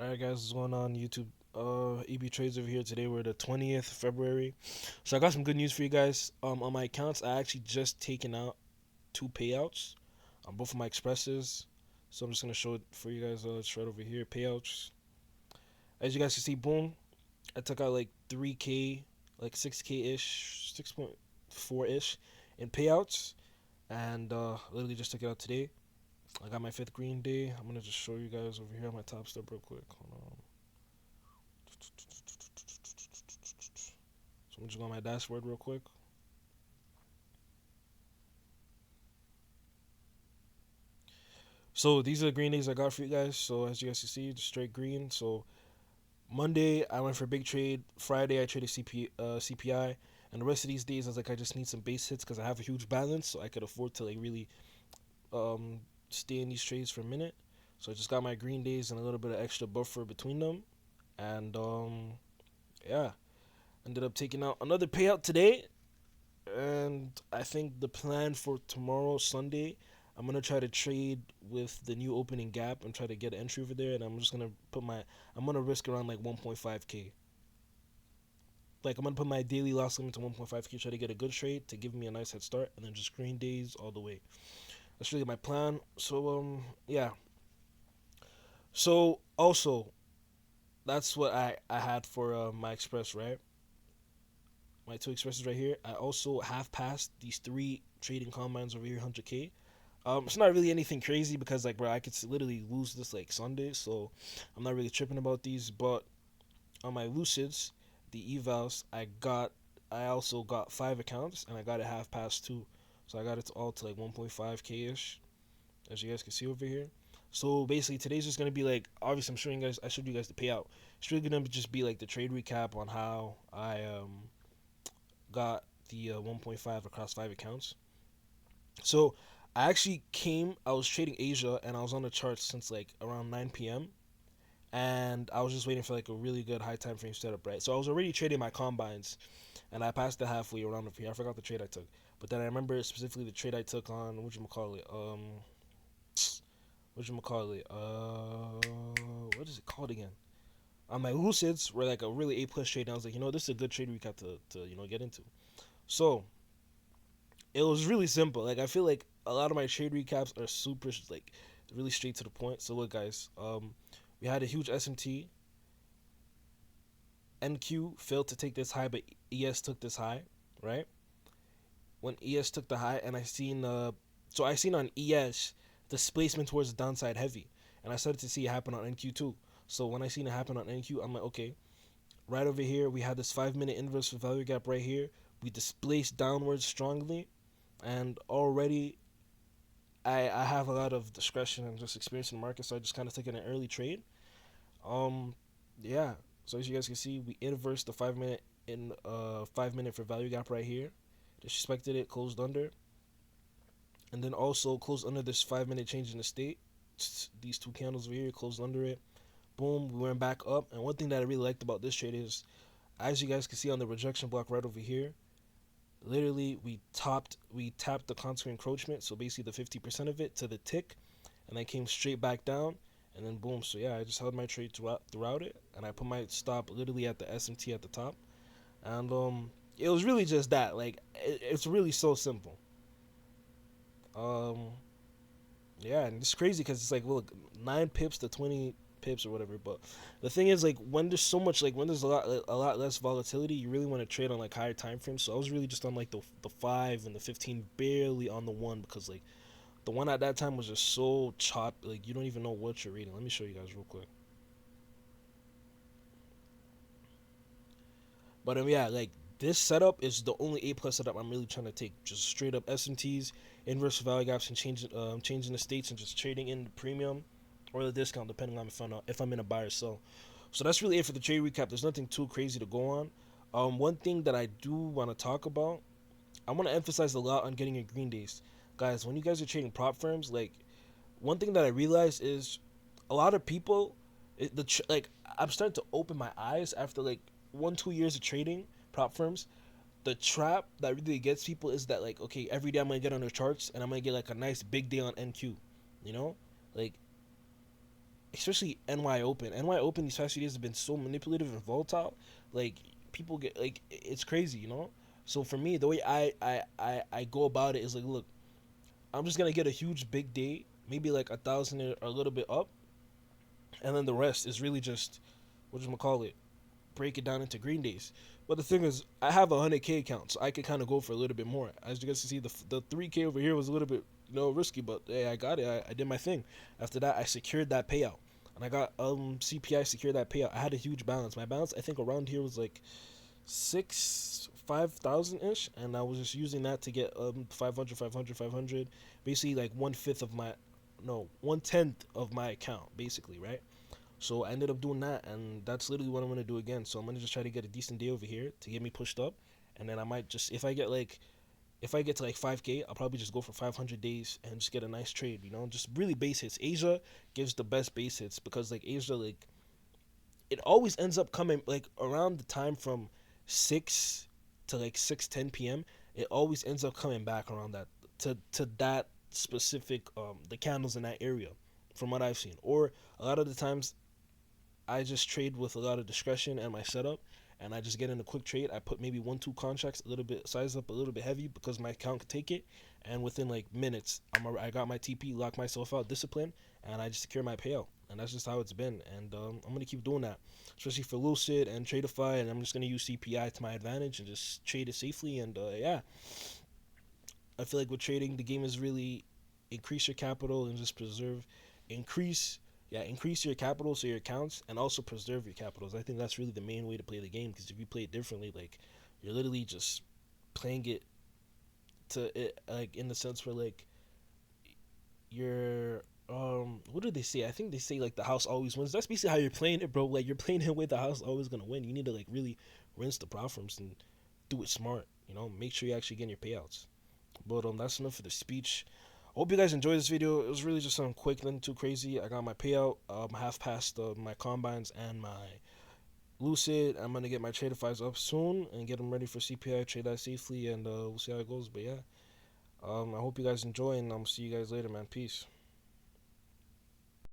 Alright guys, what's going on YouTube? EB Trades over here. Today we're the 20th February. So I got some good news for you guys. On my accounts I actually just taken out two payouts on both of my expresses. So I'm just gonna show it for you guys. It's right over here. Payouts. As you guys can see, boom. I took out like 3K, like 6K ish, 6.4 ish in payouts, and literally just took it out today. I got my fifth green day. I'm gonna just show you guys over here on my top step real quick. Hold on. So I'm just going to my dashboard real quick. So these are the green days I got for you guys. So as you guys can see, just straight green. So Monday I went for a big trade. Friday I traded CPI, and the rest of these days I was like I just need some base hits because I have a huge balance, so I could afford to like really um, stay in these trades for a minute. So I just got my green days and a little bit of extra buffer between them, and yeah, ended up taking out another payout today. And I think the plan for tomorrow, Sunday, I'm gonna try to trade with the new opening gap and try to get an entry over there. And I'm just gonna I'm gonna risk around like 1.5k. Like I'm gonna put my daily loss limit to 1.5k, try to get a good trade to give me a nice head start, and then just green days all the way. That's really my plan. So yeah. So also that's what I had for my express, right? My two expresses right here. I also half passed these three trading combines over here, 100k. It's not really anything crazy because like bro, I could literally lose this like Sunday, so I'm not really tripping about these. But on my Lucids, the evals, I also got 5 accounts and I got it half past two, so I got it all to like 1.5k ish, as you guys can see over here. So basically, today's just gonna be like obviously I'm showing you guys. I showed you guys the payout. It's really gonna just be like the trade recap on how I got the 1.5 across 5 accounts. So I was trading Asia and I was on the charts since like around 9 p.m. And I was just waiting for like a really good high time frame setup, right? So I was already trading my combines and I passed the halfway around up here. I forgot the trade I took. But then I remember specifically the trade I took on what is it called again? On my Lucids were like a really A plus trade and I was like, this is a good trade we got to get into. So it was really simple. Like I feel like a lot of my trade recaps are super like really straight to the point. So look, guys, we had a huge SMT. NQ failed to take this high, but ES took this high, right? When ES took the high, and I seen on ES displacement towards the downside heavy, and I started to see it happen on NQ too. So when I seen it happen on NQ, I'm like, okay, right over here we had this 5 minute inverse value gap right here. We displaced downwards strongly, and already I have a lot of discretion and just experience in the market, so I just kind of took an early trade. Um, yeah. So as you guys can see, we inversed the 5 minute in 5 minute for value gap right here. Disrespected it, closed under, and then also closed under this 5 minute change in the state. These two candles over here closed under it. Boom, we went back up. And one thing that I really liked about this trade is, as you guys can see on the rejection block right over here, literally we tapped the contour encroachment, so basically the 50% of it to the tick, and then came straight back down, and then boom. So yeah, I just held my trade throughout it, and I put my stop literally at the SMT at the top, and it was really just that. Like it's really so simple. Um, yeah, and it's crazy because it's like look, 9 pips to 20 pips or whatever. But the thing is, like when there's so much, like when there's a lot less volatility, you really want to trade on like higher time frames. So I was really just on like the 5 and the 15, barely on the one, because like the one at that time was just so chopped, like you don't even know what you're reading. Let me show you guys real quick. But yeah, like this setup is the only A plus setup I'm really trying to take. Just straight up SMTs, inverse value gaps, and changing the states and just trading in the premium or the discount depending on if I'm in a buy or sell. So that's really it for the trade recap. There's nothing too crazy to go on. One thing that I do want to talk about, I want to emphasize a lot on getting your green days, guys. When you guys are trading prop firms, like one thing that I realized is a lot of people, like I'm starting to open my eyes after like 1-2 years of trading prop firms. The trap that really gets people is that like okay, every day I'm gonna get on the charts and I'm gonna get like a nice big day on NQ, you know, like especially NY Open. NY Open these past few days have been so manipulative and volatile. Like people get like it's crazy, you know. So for me, the way I go about it is like, look, I'm just gonna get a huge big day, maybe like 1,000 or a little bit up, and then the rest is really just what you call it, break it down into green days. But the thing is, I have a 100K account, so I could kind of go for a little bit more. As you guys can see, the 3K over here was a little bit risky, but hey, I got it. I did my thing. After that, I secured that payout, and I got CPI secured that payout. I had a huge balance. My balance, I think, around here was like 5,000 ish, and I was just using that to get 500, 500, 500. Basically, like 1/5 of my, no, 1/10 of my account, basically, right? So I ended up doing that, and that's literally what I'm gonna do again. So I'm gonna just try to get a decent day over here to get me pushed up, and then I might just if I get to like 5K, I'll probably just go for 500 days and just get a nice trade. Just really base hits. Asia gives the best base hits because like Asia like it always ends up coming like around the time from 6 to like 6:10 p.m. It always ends up coming back around that to that specific the candles in that area, from what I've seen. Or a lot of the times I just trade with a lot of discretion and my setup, and I just get in a quick trade. I put maybe 1-2 contracts, a little bit size up, a little bit heavy because my account could take it, and within like minutes, I got my TP, locked myself out, discipline, and I just secure my payout. And that's just how it's been, and I'm gonna keep doing that, especially for Lucid and Tradeify, and I'm just gonna use CPI to my advantage and just trade it safely. And yeah, I feel like with trading, the game is really increase your capital and just increase increase your capital so your accounts, and also preserve your capitals. I think that's really the main way to play the game, because if you play it differently, like you're literally just playing it to it like in the sense where like you're what do they say? I think they say like the house always wins. That's basically how you're playing it, bro. Like you're playing it with the house always gonna win. You need to like really rinse the platforms and do it smart. Make sure you actually get your payouts. But that's enough for the speech. I hope you guys enjoyed this video. It was really just something quick, nothing too crazy. I got my payout, half past my combines and my Lucid. I'm gonna get my tradeifys up soon and get them ready for CPI. Trade that safely, and we'll see how it goes. But yeah, I hope you guys enjoy, and I'm see you guys later, man. Peace.